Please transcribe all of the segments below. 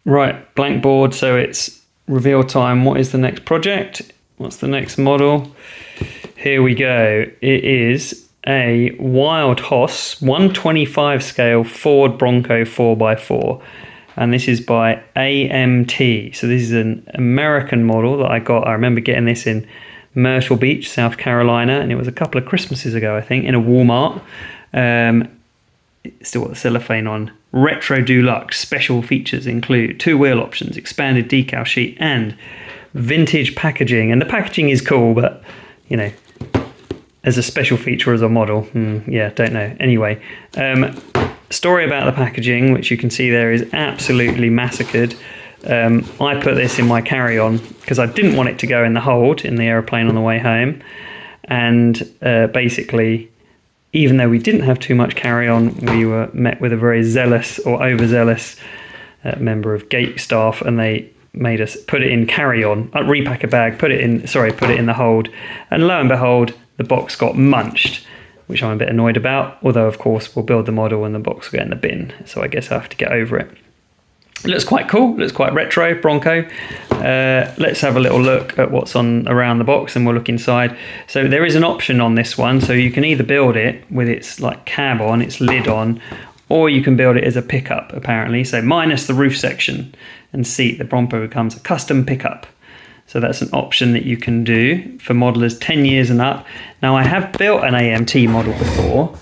Right, blank board, so it's reveal time. What is the next project? What's the next model? Here we go. It is a Wild Hoss 125 scale Ford Bronco 4x4. And this is by AMT. So this is an American model that I got. I remember getting this in Myrtle Beach, South Carolina, and it was a couple of Christmases ago, I think, in a Walmart. Still got the cellophane on. Retro Deluxe. Special features include 2-wheel options, expanded decal sheet, and vintage packaging. And the packaging is cool, but, you know, as a special feature as a model, yeah, don't know. Anyway, story about the packaging, which you can see there, is absolutely massacred. I put this in my carry-on because I didn't want it to go in the hold in the aeroplane on the way home. And basically, even though we didn't have too much carry-on, we were met with a very zealous or overzealous member of gate staff, and they made us put it in carry-on, repack a bag, put it in the hold, and lo and behold, the box got munched, which I'm a bit annoyed about, although of course we'll build the model and the box will go in the bin, so I guess I have to get over it. It looks quite cool, looks quite retro, Bronco. Let's have a little look at what's on around the box and we'll look inside. So there is an option on this one, so you can either build it with its like cab on, its lid on, or you can build it as a pickup apparently, so minus the roof section and seat, the Bronco becomes a custom pickup. So that's an option that you can do for modelers 10 years and up. Now I have built an AMT model before.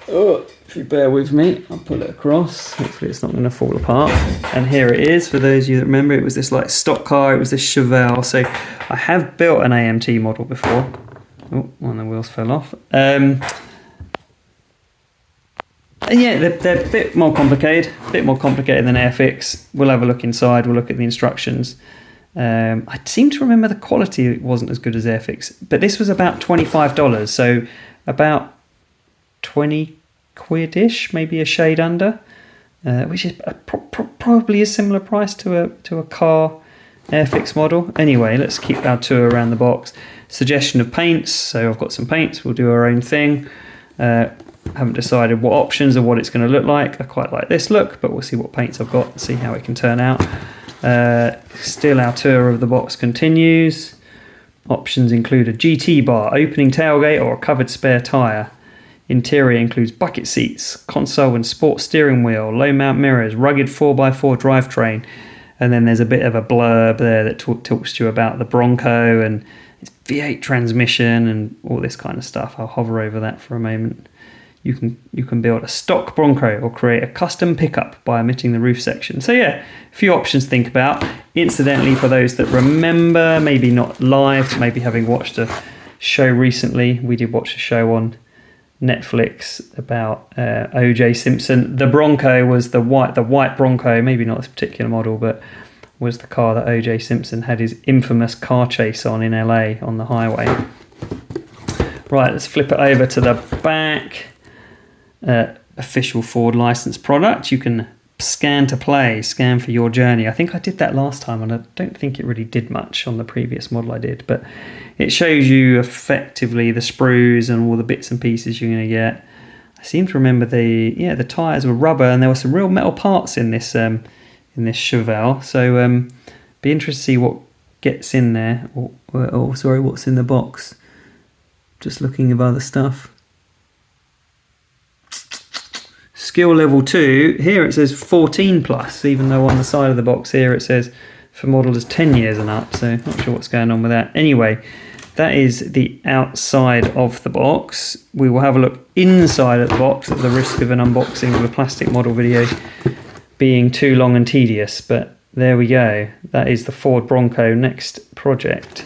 Oh, if you bear with me, I'll pull it across. Hopefully it's not going to fall apart. And here it is, for those of you that remember, it was this like stock car, it was this Chevelle. So I have built an AMT model before. Oh, one of the wheels fell off. And yeah, they're a bit more complicated than Airfix. We'll have a look inside, we'll look at the instructions. I seem to remember the quality wasn't as good as Airfix, but this was about $25, so about 20 quid-ish, maybe a shade under, which is probably a similar price to a car Airfix model. Anyway, let's keep our tour around the box. Suggestion of paints, so I've got some paints, we'll do our own thing. Haven't decided what options or what it's going to look like. I quite like this look, but we'll see what paints I've got and see how it can turn out. Still our tour of the box continues. Options include a GT bar, opening tailgate, or a covered spare tyre. Interior includes bucket seats, console and sport steering wheel, low mount mirrors, rugged 4x4 drivetrain, and then there's a bit of a blurb there that talks to you about the Bronco and its V8 transmission and all this kind of stuff. I'll hover over that for a moment. You can build a stock Bronco or create a custom pickup by omitting the roof section. So yeah, a few options to think about. Incidentally, for those that remember, maybe not live, maybe having watched a show recently, we did watch a show on Netflix about O.J. Simpson. The Bronco was the white Bronco, maybe not this particular model, but was the car that O.J. Simpson had his infamous car chase on in LA on the highway. Right, let's flip it over to the back. Official Ford license product. You can scan to play, scan for your journey. I think I did that last time and I don't think it really did much on the previous model I did, but it shows you effectively the sprues and all the bits and pieces you're going to get. I seem to remember the tyres were rubber and there were some real metal parts in this Chevelle, so be interested to see what gets in there, or sorry, what's in the box. Just looking at other stuff. Skill level 2, here it says 14 plus, even though on the side of the box here it says for modelers 10 years and up, so not sure what's going on with that. Anyway, that is the outside of the box. We will have a look inside of the box at the risk of an unboxing of a plastic model video being too long and tedious, but there we go. That is the Ford Bronco next project.